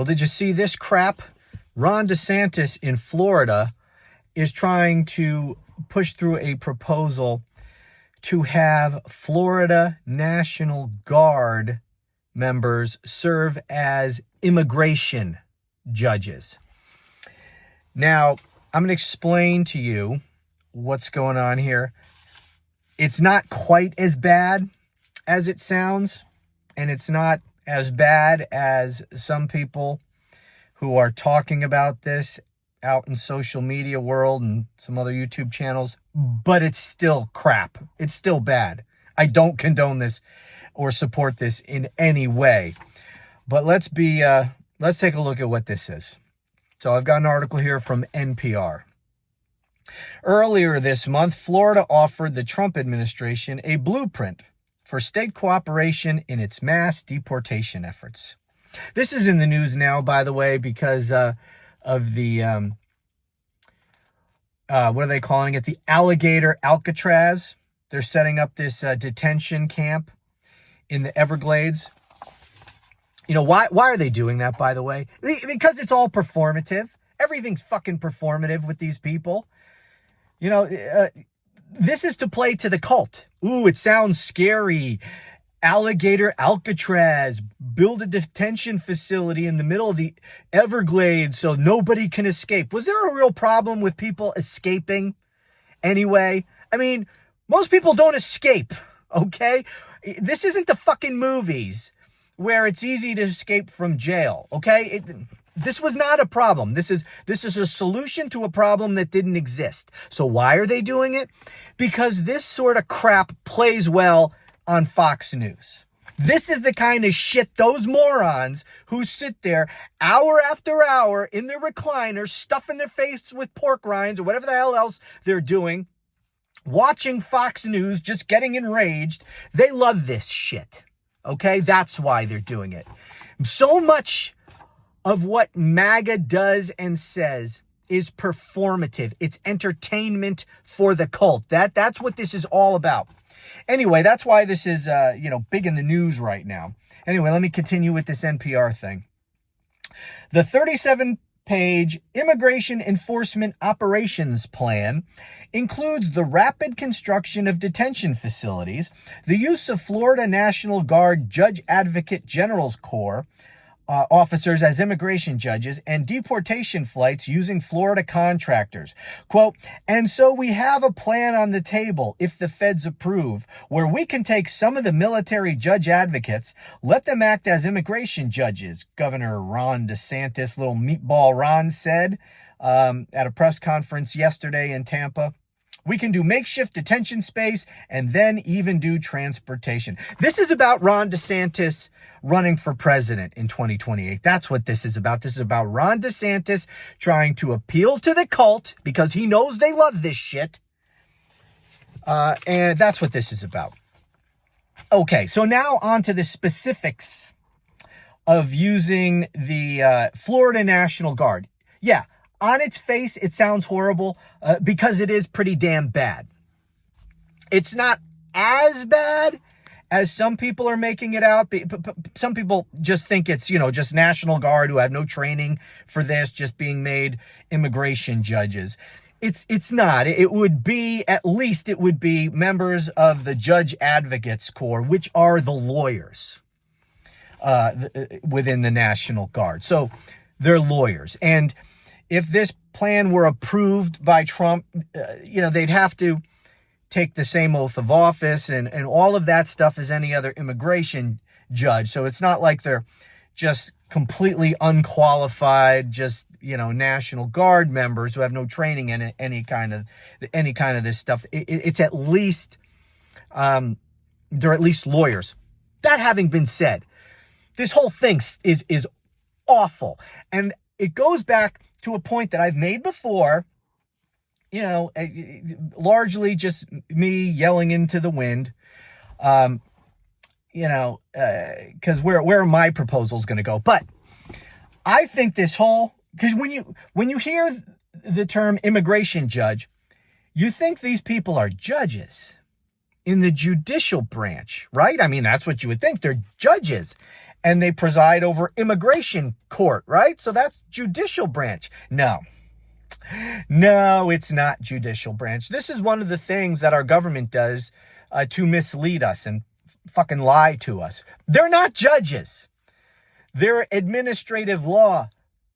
Well, did you see this crap? Ron DeSantis in Florida is trying to push through a proposal to have Florida National Guard members serve as immigration judges. Now, I'm going to explain to you what's going on here. It's not quite as bad as it sounds, and it's not as bad as some people who are talking about this out in social media world and some other YouTube channels, but it's still crap. It's still bad. I don't condone this or support this in any way. But let's take a look at what this is. So I've got an article here from NPR. Earlier this month, Florida offered the Trump administration a blueprint for state cooperation in its mass deportation efforts. This is in the news now, by the way, because of the, what are they calling it? The alligator Alcatraz. They're setting up this detention camp in the Everglades. You know, why are they doing that, by the way? Because it's all performative. Everything's fucking performative with these people. You know, this is to play to the cult. Ooh, it sounds scary. Alligator Alcatraz, build a detention facility in the middle of the Everglades so nobody can escape. Was there a real problem with people escaping anyway? I mean, most people don't escape, okay? This isn't the fucking movies where it's easy to escape from jail, okay? This was not a problem. This is a solution to a problem that didn't exist. So why are they doing it? Because this sort of crap plays well on Fox News. This is the kind of shit those morons who sit there hour after hour in their recliners, stuffing their face with pork rinds or whatever the hell else they're doing, watching Fox News, just getting enraged. They love this shit. Okay? That's why they're doing it. So much of what MAGA does and says is performative. It's entertainment for the cult. That's what this is all about. Anyway, that's why this is, big in the news right now. Anyway, let me continue with this NPR thing. The 37-page Immigration Enforcement Operations Plan includes the rapid construction of detention facilities, the use of Florida National Guard Judge Advocate General's Corps officers as immigration judges, and deportation flights using Florida contractors. Quote, and so we have a plan on the table, if the feds approve, where we can take some of the military judge advocates, let them act as immigration judges, Governor Ron DeSantis, little Meatball Ron, said at a press conference yesterday in Tampa. We can do makeshift detention space and then even do transportation. This is about Ron DeSantis running for president in 2028. That's what this is about. This is about Ron DeSantis trying to appeal to the cult because he knows they love this shit. And that's what this is about. Okay, so now on to the specifics of using the Florida National Guard. Yeah. On its face, it sounds horrible because it is pretty damn bad. It's not as bad as some people are making it out. Some people just think it's, just National Guard who have no training for this, just being made immigration judges. It's not. It would be members of the Judge Advocates Corps, which are the lawyers within the National Guard. So they're lawyers. And if this plan were approved by Trump, they'd have to take the same oath of office and all of that stuff as any other immigration judge. So it's not like they're just completely unqualified, just, National Guard members who have no training in any kind of this stuff. It's at least, they're at least lawyers. That having been said, this whole thing is awful. And it goes back to a point that I've made before, largely just me yelling into the wind, because where are my proposals going to go? But I think because when you hear the term immigration judge, you think these people are judges in the judicial branch, right? I mean, that's what you would think. They're judges. and they preside over immigration court, right? So that's judicial branch. No, it's not judicial branch. This is one of the things that our government does to mislead us and fucking lie to us. They're not judges. They're administrative law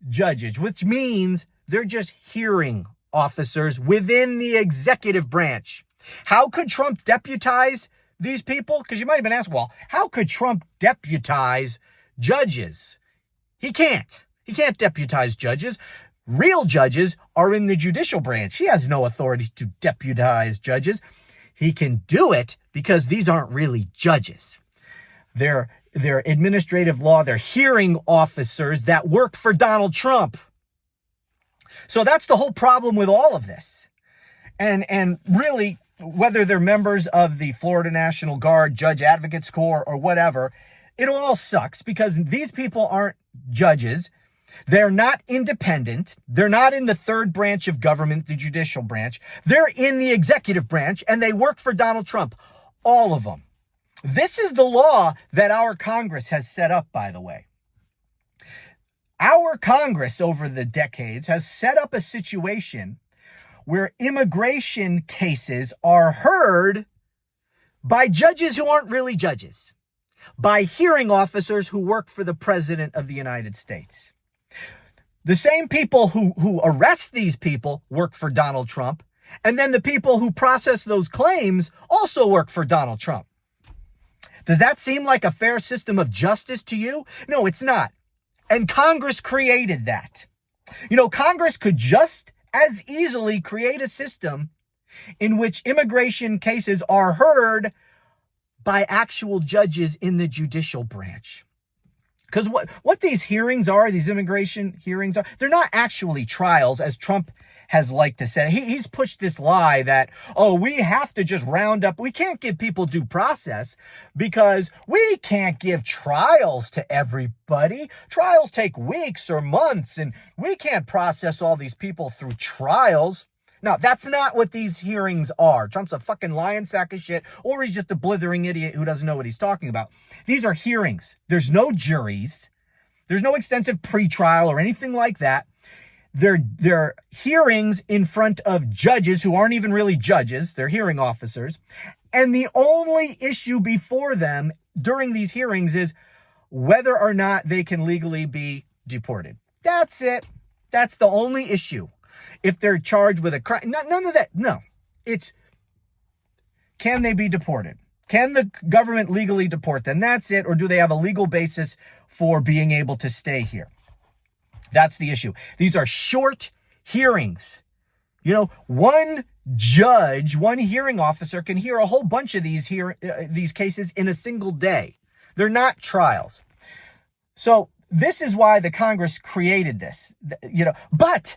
judges, which means they're just hearing officers within the executive branch. How could Trump deputize these people? Because you might have been asked, well, how could Trump deputize judges? He can't. He can't deputize judges. Real judges are in the judicial branch. He has no authority to deputize judges. He can do it because these aren't really judges. They're administrative law, they're hearing officers that work for Donald Trump. So that's the whole problem with all of this. And really, whether they're members of the Florida National Guard, Judge Advocates Corps, or whatever, it all sucks because these people aren't judges. They're not independent. They're not in the third branch of government, the judicial branch. They're in the executive branch, and they work for Donald Trump. All of them. This is the law that our Congress has set up, by the way. Our Congress over the decades has set up a situation where immigration cases are heard by judges who aren't really judges, by hearing officers who work for the President of the United States. The same people who arrest these people work for Donald Trump, and then the people who process those claims also work for Donald Trump. Does that seem like a fair system of justice to you? No, it's not. And Congress created that. You know, Congress could just as easily create a system in which immigration cases are heard by actual judges in the judicial branch. Because what these hearings are, these immigration hearings are, they're not actually trials, as Trump has liked to say. He's pushed this lie that, oh, we have to just round up. We can't give people due process because we can't give trials to everybody. Trials take weeks or months, and we can't process all these people through trials. No, that's not what these hearings are. Trump's a fucking lying sack of shit, or he's just a blithering idiot who doesn't know what he's talking about. These are hearings. There's no juries. There's no extensive pretrial or anything like that. They're hearings in front of judges who aren't even really judges. They're hearing officers. And the only issue before them during these hearings is whether or not they can legally be deported. That's it. That's the only issue. If they're charged with a crime, none of that. No, it's, can they be deported? Can the government legally deport them? That's it. Or do they have a legal basis for being able to stay here? That's the issue. These are short hearings. You know, one judge, one hearing officer can hear a whole bunch of these cases in a single day. They're not trials. So this is why the Congress created this, you know, but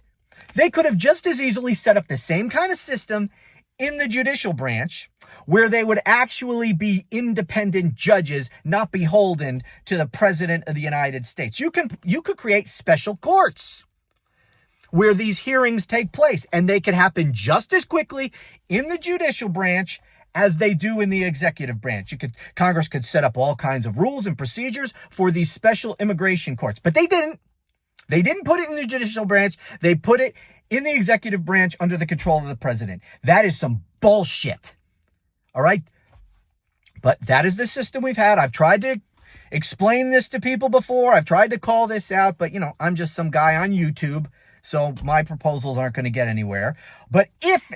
they could have just as easily set up the same kind of system in the judicial branch where they would actually be independent judges, not beholden to the President of the United States. You could create special courts where these hearings take place, and they could happen just as quickly in the judicial branch as they do in the executive branch. Congress could set up all kinds of rules and procedures for these special immigration courts, but they didn't. They didn't put it in the judicial branch. They put it in the executive branch under the control of the president. That is some bullshit. All right? But that is the system we've had. I've tried to explain this to people before. I've tried to call this out, but, you know, I'm just some guy on YouTube, so my proposals aren't going to get anywhere. But if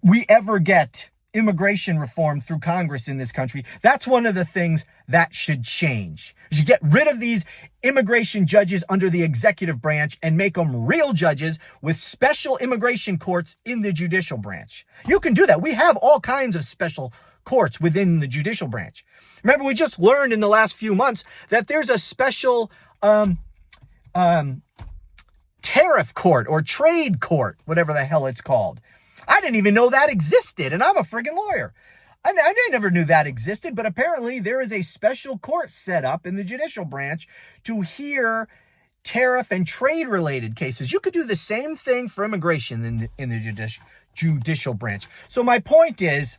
we ever get immigration reform through Congress in this country, that's one of the things that should change. You should get rid of these immigration judges under the executive branch and make them real judges with special immigration courts in the judicial branch. You can do that. We have all kinds of special courts within the judicial branch. Remember, we just learned in the last few months that there's a special tariff court or trade court, whatever the hell it's called. I didn't even know that existed, and I'm a friggin' lawyer. I never knew that existed, but apparently there is a special court set up in the judicial branch to hear tariff and trade-related cases. You could do the same thing for immigration in the judicial branch. So my point is,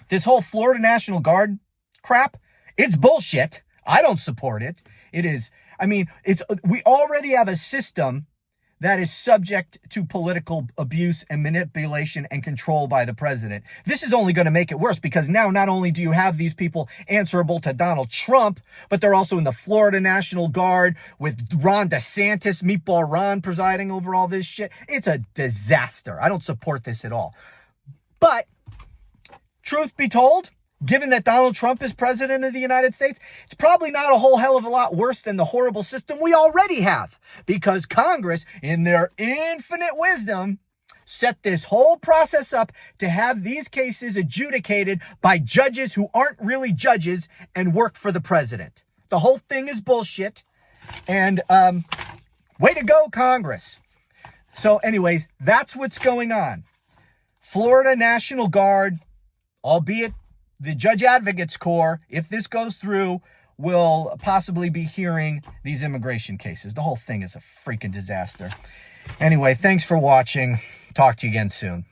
this whole Florida National Guard crap, it's bullshit. I don't support it. It is. I mean, we already have a system that is subject to political abuse and manipulation and control by the president. This is only going to make it worse because now not only do you have these people answerable to Donald Trump, but they're also in the Florida National Guard with Ron DeSantis, Meatball Ron, presiding over all this shit. It's a disaster. I don't support this at all. But truth be told, given that Donald Trump is president of the United States, it's probably not a whole hell of a lot worse than the horrible system we already have, because Congress, in their infinite wisdom, set this whole process up to have these cases adjudicated by judges who aren't really judges and work for the president. The whole thing is bullshit. And way to go, Congress. So anyways, that's what's going on. Florida National Guard, albeit the Judge Advocates Corps, if this goes through, will possibly be hearing these immigration cases. The whole thing is a freaking disaster. Anyway, thanks for watching. Talk to you again soon.